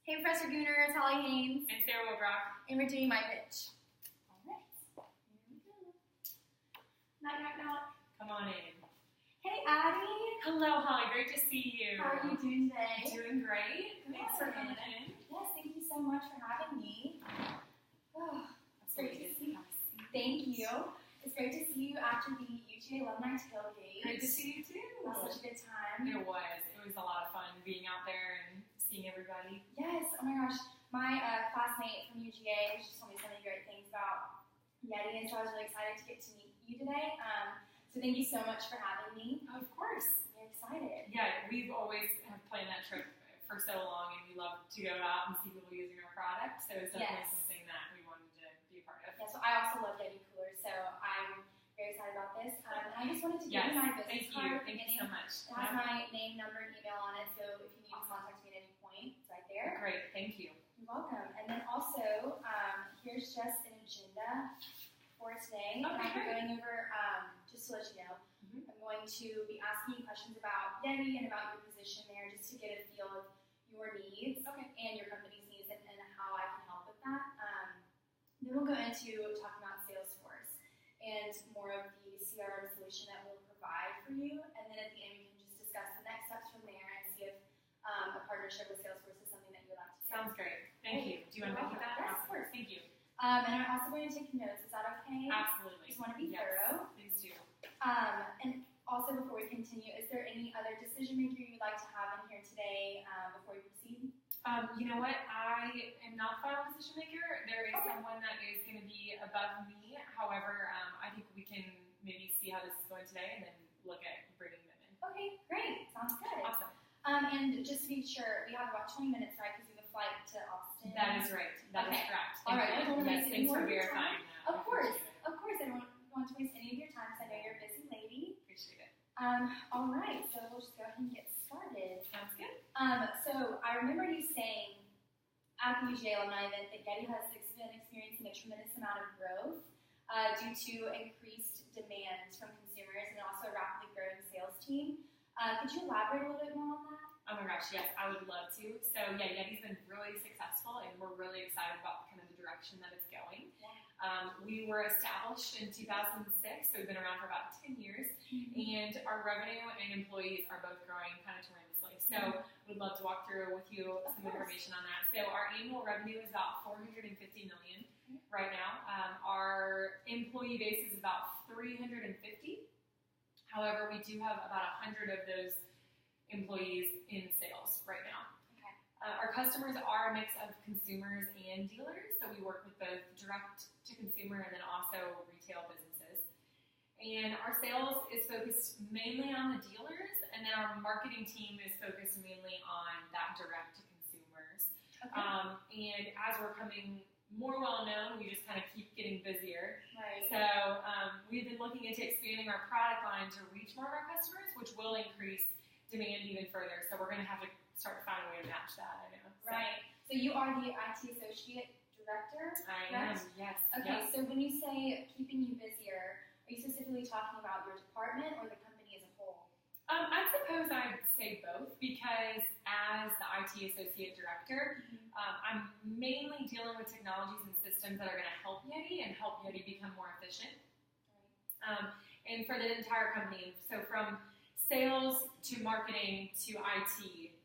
Hey, Professor Gooner, it's Holly Haynes. And Sarah Wilbrock. And we're doing my pitch. All right. Here we go. Knock, knock, knock. Come on in. Hey, Addie. Hello, Holly. Great to see you. How are you doing today? Doing great. Thanks for coming in. Yes, thank you so much for having me. Oh, it's great to see you. Thank you. It's great to see you after the UGA alumni tailgate. Great to see you too. It was such a good time. It was. It was a lot of fun being out there and seeing everybody. Yes. Oh my gosh. My classmate from UGA just told me so many great things about YETI, and so I was really excited to get to meet you today. So thank you so much for having me. Of course. I'm excited. Yeah, we've always have planned that trip for so long, and we love to go out and see people using our product. So it's definitely something that we wanted to be a part of. Yeah, so I also love YETI coolers, so I'm very excited about this. And I just wanted to give you my business card. Thank you so much. It has my name, number, and email on it, so if you need to contact me at any point, it's right there. Great, thank you. You're welcome. And then also, here's just an agenda for today. Okay, I'm going over, just to let you know, I'm going to be asking you questions about YETI and about your position there, just to get a feel of your needs and your company's needs and how I can help with that. Then we'll go into talking about Salesforce and more of the CRM solution that we'll provide for you. And then at the end, we can just discuss the next steps from there and see if a partnership with Salesforce is something that you would like to do. Sounds great. Thank you. Do you want to make that? Yes, of course. Thank you. And I'm also going to take notes. Is that okay? Absolutely. Just want to be thorough. Please do. And also, before we continue, is there any other decision maker you'd like to have in here today before we proceed? You know what? I am not final decision maker. There is someone that is going to be above me. However, I think we can maybe see how this is going today and then look at bringing them in. Okay, great. Sounds good. Awesome. And just to be sure, we have about 20 minutes, right? Because we have a flight to Austin. That is right. That is correct. All right. Yes, thanks for verifying that. Of course. I don't want to waste any of your time because I know you're a busy lady. Appreciate it. All right. So we'll just go ahead and get started. Sounds good. So I remember you saying at the UGA alumni event that YETI has been experiencing a tremendous amount of growth due to increased demands from consumers and also a rapidly growing sales team. Could you elaborate a little bit more on that? Oh my gosh, yes, I would love to. So yeah, YETI's been really successful, and we're really excited about kind of the direction that it's going. We were established in 2006, so we've been around for about 10 years, and our revenue and employees are both growing kind of tremendously. So we'd love to walk through with you some information on that. So our annual revenue is about $450 million right now. Our employee base is about 350. However, we do have about 100 of those employees in sales right now. Our customers are a mix of consumers and dealers, so we work with both direct to consumer and then also retail businesses. And our sales is focused mainly on the dealers, and then our marketing team is focused mainly on that direct to consumers. And as we're coming more well-known, we just kind of keep getting busier. Right. So we've been looking into expanding our product line to reach more of our customers, which will increase demand even further. So we're going to have to start to find a way to match that, I know. Right. So you are the IT Associate Director, I correct? am, yes. Okay, yes. so when you say keeping you busier, are you specifically talking about your department or the company as a whole? I suppose I'd say both, because as the IT Associate Director, I'm mainly dealing with technologies and systems that are going to help YETI and help YETI become more efficient. And for the entire company, so from sales to marketing to IT,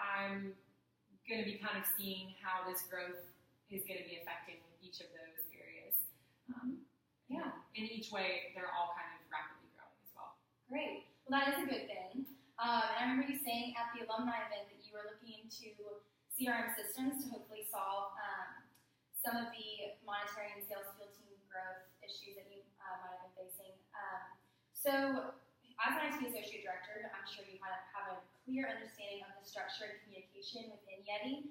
I'm going to be kind of seeing how this growth is going to be affecting each of those areas. In each way, they're all kind of rapidly growing as well. Great. Well, that is a good thing. And I remember you saying at the alumni event that you were looking into CRM systems to hopefully solve some of the monetary and sales field team growth issues that you might have been facing. So as an IT Associate Director, I'm sure you have a clear understanding of the structure and communication within YETI.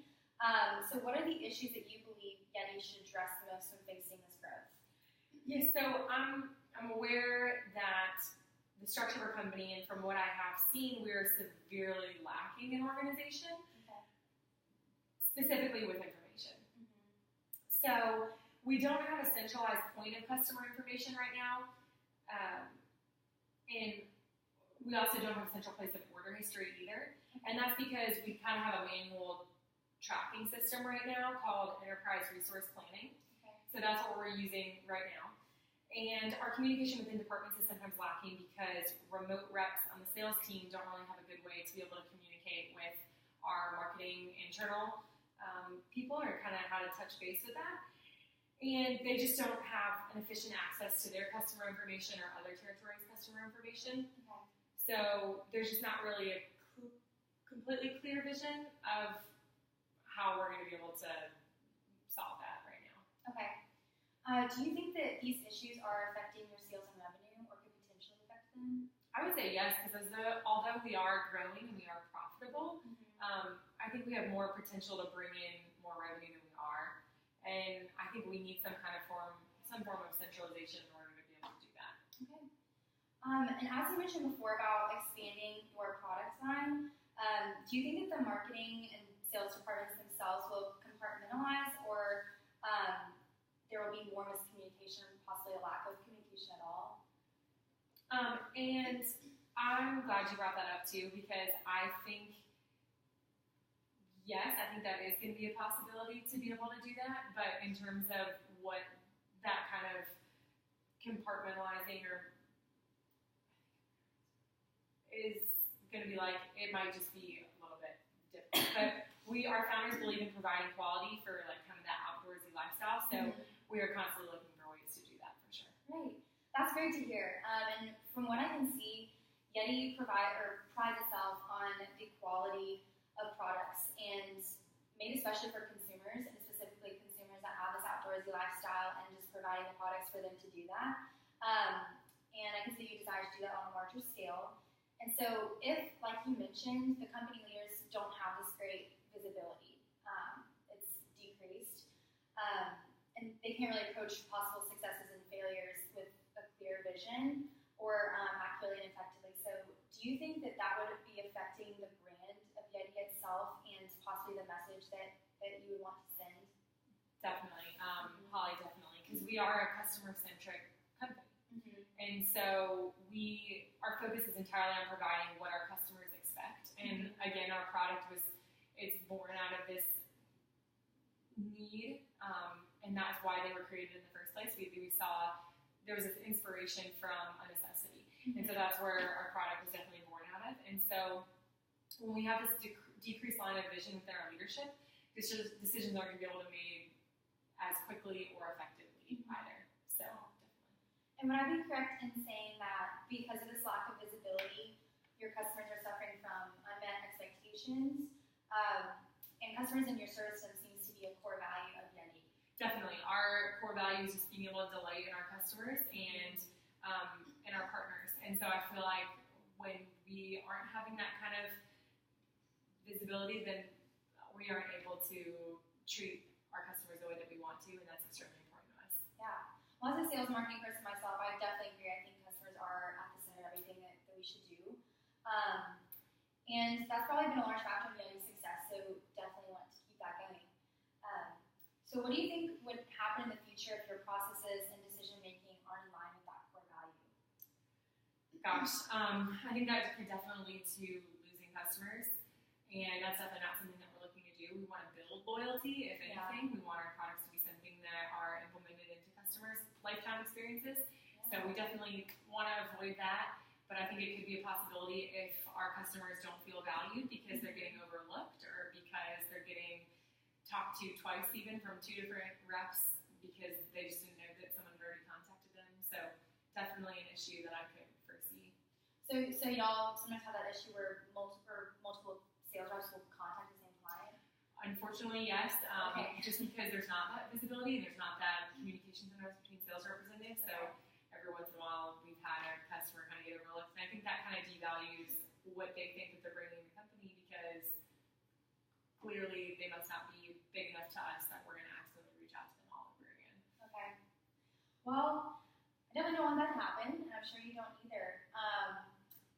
So what are the issues that you believe YETI should address the most when facing this growth? Yes, so I'm aware that the structure of our company, and from what I have seen, we're severely lacking in organization, specifically with information. So we don't have a centralized point of customer information right now, and we also don't have a central place of order history either, and that's because we kind of have a manual tracking tracking system right now called Enterprise Resource Planning. Okay. So that's what we're using right now. And our communication within departments is sometimes lacking because remote reps on the sales team don't really have a good way to be able to communicate with our marketing internal people, or kind of how to touch base with that. And they just don't have an efficient access to their customer information or other territories' customer information. Okay. So there's just not really a completely clear vision of how we're going to be able to solve that right now. Okay. Do you think that these issues are affecting your sales and revenue, or could potentially affect them? I would say yes, because although we are growing and we are profitable, I think we have more potential to bring in more revenue than we are, and I think we need some form of centralization in order to be able to do that. Okay. And as you mentioned before about expanding your product line, do you think that the marketing and sales departments themselves will compartmentalize, or there will be more miscommunication, possibly a lack of communication at all? And I'm glad you brought that up too, because I think, yes, I think that is going to be a possibility to be able to do that, but in terms of what that kind of compartmentalizing or is going to be like, it might just be a little bit different. But our founders believe in providing quality for like kind of that outdoorsy lifestyle, so we are constantly looking for ways to do that for sure. Right. That's great to hear. And from what I can see, YETI prides itself on the quality of products, and made especially for consumers, and specifically consumers that have this outdoorsy lifestyle, and just providing the products for them to do that. And I can see you desire to do that on a larger scale. And so if, like you mentioned, the company leaders don't have this great visibility, it's decreased, and they can't really approach possible successes and failures with a clear vision or accurately and effectively. So do you think that that would be affecting the brand of YETI itself and possibly the message that you would want to send? Definitely. Holly, definitely. Because we are a customer-centric company. And so our focus is entirely on providing what our customers expect. And again, our product it's born out of this need, and that's why they were created in the first place. We saw there was this inspiration from a necessity. And so that's where our product was definitely born out of. And so when we have this decreased line of vision within our leadership, decisions aren't going to be able to be made as quickly or effectively either. So definitely. And would I be correct in saying that because of this lack of visibility, your customers are suffering from unmet expectations, and customers in your service seems to be a core value of YETI? Definitely. Our core value is just being able to delight in our customers and our partners. And so I feel like when we aren't having that kind of visibility, then we aren't able to treat our customers the way that we want to, and that's extremely important to us. Yeah. Well, as a sales marketing person myself, I definitely agree. I think customers are at the center of everything that we should do. And that's probably been a large factor of YETI's success, so definitely want to keep that going. So what do you think would happen in the future if your processes and decision-making aren't in line with that core value? Gosh, I think that could definitely lead to losing customers, and that's definitely not something that we're looking to do. We want to build loyalty, if anything. We want our products to be something that are implemented into customers' lifetime experiences. So we definitely want to avoid that, but I think it could be a possibility if our customers don't feel valued because they're getting overlooked, or because they're getting talked to twice even from 2 different reps because they just didn't know that someone had already contacted them. So definitely an issue that I could foresee. So y'all sometimes have that issue where multiple sales reps will contact the same client? Unfortunately, yes. Just because there's not that visibility and there's not that communication sometimes between sales representatives. So every once in a while, we've had a customer kind of get overlooked. And I think that kind of devalues what they think that they're bringing in the company, because clearly they must not be big enough to us that we're going to accidentally reach out to them all over again. Okay. Well, I definitely don't want that to happen, and I'm sure you don't either.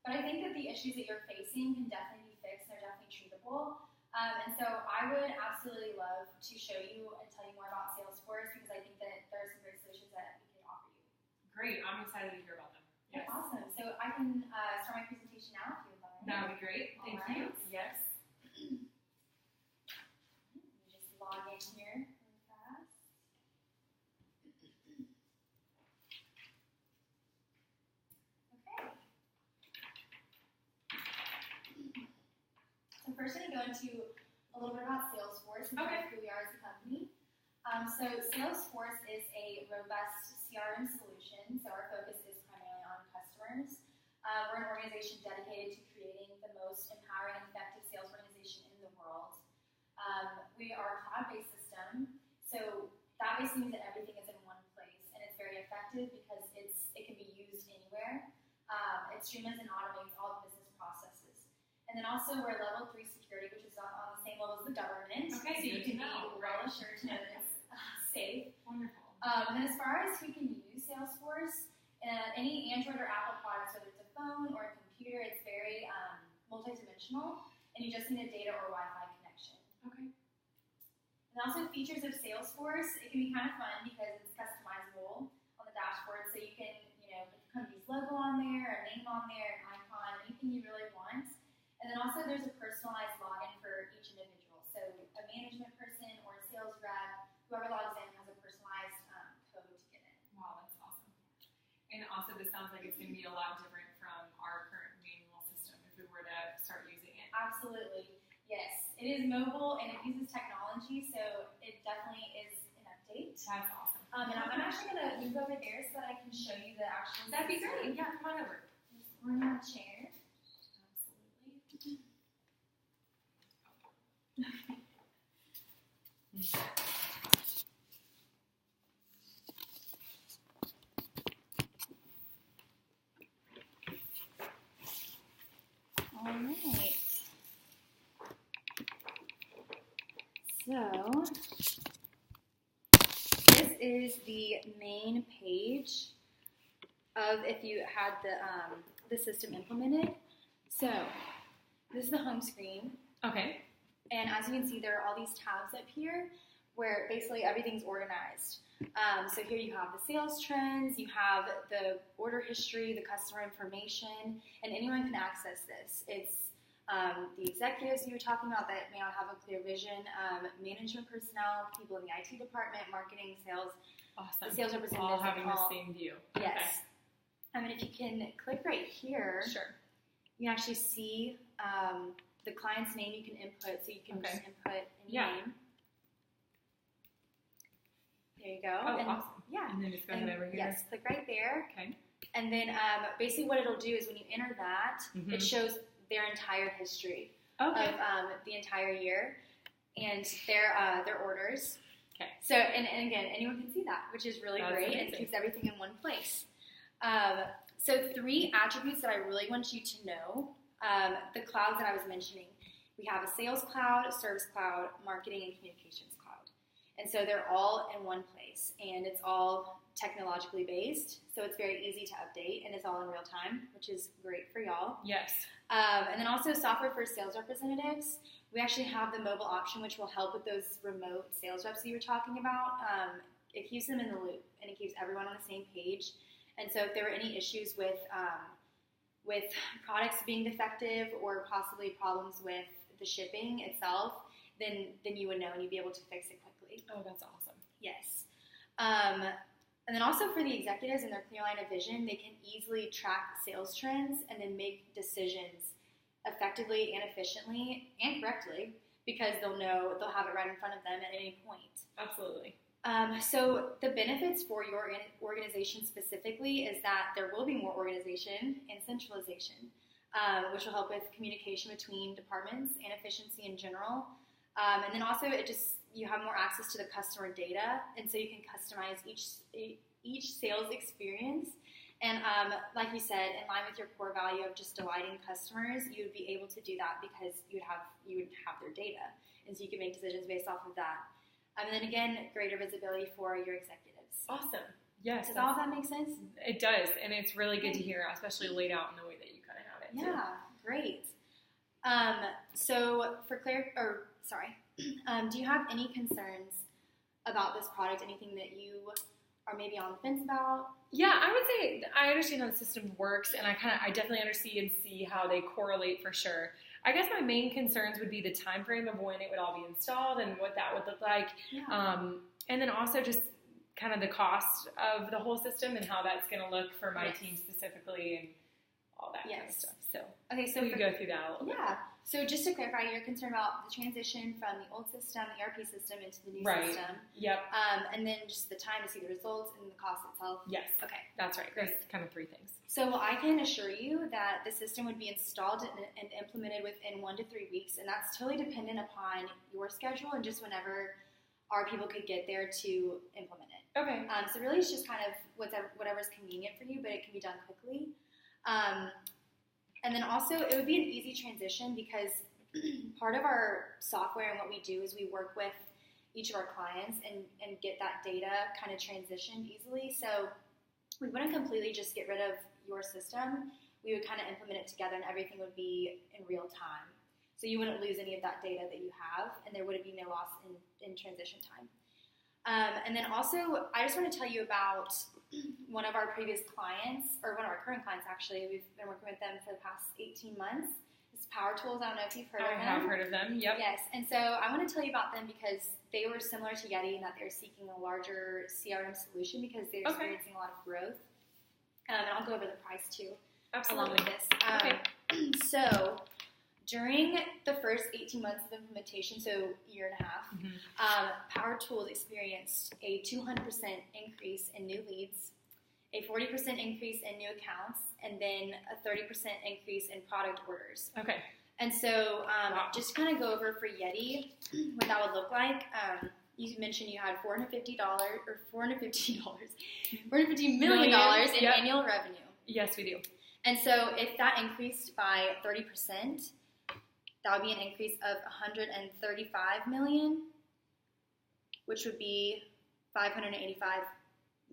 But I think that the issues that you're facing can definitely be fixed. They're definitely treatable. And so I would absolutely love to show you and tell you more about Salesforce, because I think that there are some great solutions that we can offer you. Great. I'm excited to hear about them. Yes. Awesome. So I can start my presentation now if you would like. That would be great. Thank you. Yes. Just into a little bit about Salesforce and kind of who we are as a company. So Salesforce is a robust CRM solution. So our focus is primarily on customers. We're an organization dedicated to creating the most empowering and effective sales organization in the world. We are a cloud-based system, so that basically means that everything is in one place, and it's very effective because it can be used anywhere. It streamlines and automates all the business processes. And then also we're level 3 security, which is on the same level as the government. Okay, so you can be well assured to know that it's safe. Wonderful. And then as far as who can use Salesforce, any Android or Apple products, whether it's a phone or a computer, it's very multidimensional, and you just need a data or Wi-Fi connection. Okay. And also features of Salesforce, it can be kind of fun because it's customizable on the dashboard, so you can, put the company's logo on there, a name on there, an icon, anything you really want. And then also there's a personalized login for each individual. So a management person or a sales rep, whoever logs in has a personalized code to get in. Wow, that's awesome. And also this sounds like it's going to be a lot different from our current manual system if we were to start using it. Absolutely. Yes. It is mobile and it uses technology, so it definitely is an update. That's awesome. And I'm actually going to move over there so that I can show you the actual That'd be system. great. Yeah, come on over. We're in our chair. Absolutely. All right. So, this is the main page of if you had the system implemented. So, this is the home screen. Okay. And as you can see, there are all these tabs up here where basically everything's organized. So here you have the sales trends, you have the order history, the customer information, and anyone can access this. It's the executives you were talking about that may not have a clear vision, management personnel, people in the IT department, marketing, sales, Awesome. the sales representatives. All having the same view. Yes. Okay. And if you can click right here, Sure. you can actually see the client's name you can input, so you can just input any name. There you go. Oh, and, awesome. Yeah. And then just go ahead over here. Yes, click right there. Okay. And then basically what it'll do is when you enter that, it shows their entire history of the entire year and their orders. Okay. So, and again, anyone can see that, which is really great. Amazing. And it keeps everything in one place. So 3 attributes that I really want you to know, the clouds that I was mentioning. We have a sales cloud, a service cloud, marketing, and communications cloud. And so they're all in one place, and it's all technologically based, so it's very easy to update, and it's all in real time, which is great for y'all. Yes. And then also software for sales representatives. We actually have the mobile option, which will help with those remote sales reps that you were talking about. It keeps them in the loop, and it keeps everyone on the same page. And so if there were any issues with products being defective or possibly problems with the shipping itself, then you would know and you'd be able to fix it quickly. Oh, that's awesome. Yes. And then also for the executives and their clear line of vision, they can easily track sales trends and then make decisions effectively and efficiently and correctly because they'll have it right in front of them at any point. Absolutely. So the benefits for your organization specifically is that there will be more organization and centralization, which will help with communication between departments and efficiency in general. And then also you have more access to the customer data, and so you can customize each sales experience. And like you said, in line with your core value of just delighting customers, you would be able to do that because you would have their data, and so you can make decisions based off of that. And then again, greater visibility for your executives. Awesome. Yes. Does all of that make sense? It does, and it's really good to hear, especially laid out in the way that you kind of have it. Yeah, great. So for do you have any concerns about this product? Anything that you are maybe on the fence about? Yeah, I would say I understand how the system works, and I definitely understand and see how they correlate for sure. I guess my main concerns would be the time frame of when it would all be installed and what that would look like. Yeah. And then also just kind of the cost of the whole system and how that's going to look for my team specifically and all that kind of stuff. So we could go through that a little bit. Yeah. So just to clarify, you're concerned about the transition from the old system, the ERP system, into the new Right. system. Yep. And then just the time to see the results and the cost itself. Yes. Okay. That's right. Great. There's kind of three things. So I can assure you that the system would be installed and implemented within 1 to 3 weeks, and that's totally dependent upon your schedule and just whenever our people could get there to implement it. Okay. So really it's just kind of whatever's convenient for you, but it can be done quickly. And then also it would be an easy transition because part of our software and what we do is we work with each of our clients and get that data kind of transitioned easily. So we wouldn't completely just get rid of your system. We would kind of implement it together and everything would be in real time. So you wouldn't lose any of that data that you have and there would be no loss in transition time. And then also, I just want to tell you about one of our previous clients, or one of our current clients actually. We've been working with them for the past 18 months. It's Power Tools. I don't know if you've heard of them. I have heard of them, yep. Yes, and so I want to tell you about them because they were similar to YETI in that they're seeking a larger CRM solution because they're experiencing a lot of growth. And I'll go over the price too. Absolutely. Along with this. So during the first 18 months of implementation, so year and a half, Power Tools experienced a 200% increase in new leads, a 40% increase in new accounts, and then a 30% increase in product orders. Okay. And so just to kind of go over for YETI, what that would look like, you mentioned you had $450 million in annual revenue. Yes, we do. And so if that increased by 30%, that would be an increase of $135 million, which would be $585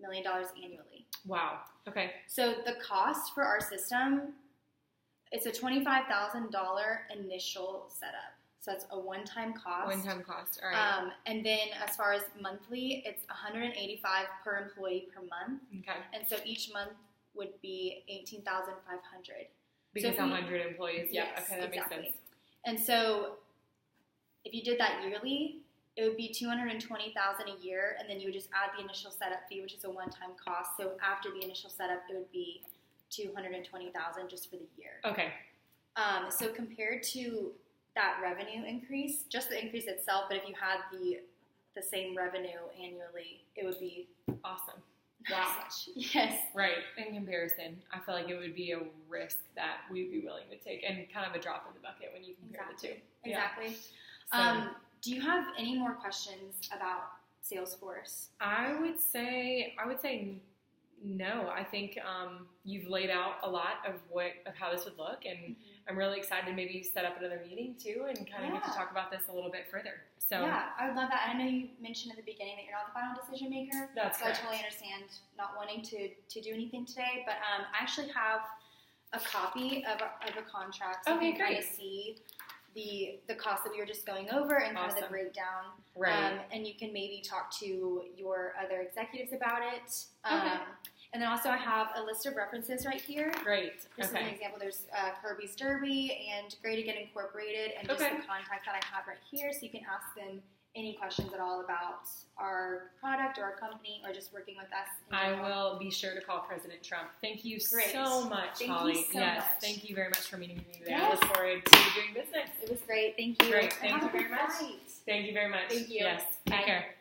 million annually. Wow. Okay. So the cost for our system, it's a $25,000 initial setup. So that's a one-time cost. One-time cost. All right. And then as far as monthly, it's $185 per employee per month. Okay. And so each month would be $18,500. Because 100 employees. Yeah. Yes, Okay, that exactly. makes sense. And so if you did that yearly, it would be $220,000 a year, and then you would just add the initial setup fee, which is a one-time cost. So after the initial setup, it would be $220,000 just for the year. Okay. So compared to that revenue increase, just the increase itself, but if you had the same revenue annually, it would be awesome. Wow. Yes. Right. In comparison, I feel like it would be a risk that we'd be willing to take and kind of a drop in the bucket when you compare the two. Exactly. Yeah. Do you have any more questions about Salesforce? I would say no. I think you've laid out a lot of how this would look, and I'm really excited to maybe set up another meeting too and kind of get to talk about this a little bit further. So yeah, I would love that. I know you mentioned at the beginning that you're not the final decision maker. That's so correct. I totally understand not wanting to do anything today, but I actually have a copy of a contract. So okay, you can kind of see the cost that we were just going over and kind of the breakdown. Right. And you can maybe talk to your other executives about it. Okay. And then also I have a list of references right here. Great. Just as an example, there's Kirby's Derby and Great Again Incorporated and just the contact that I have right here. So you can ask them any questions at all about our product or our company or just working with us. I will be sure to call President Trump. Thank you so much, Thank Holly. You so yes, much. thank you very much for meeting me today. Yes. I look forward to doing business. It was great. Thank you. Great. Thank you very much. Night. Thank you very much. Thank you. Yes. Take care.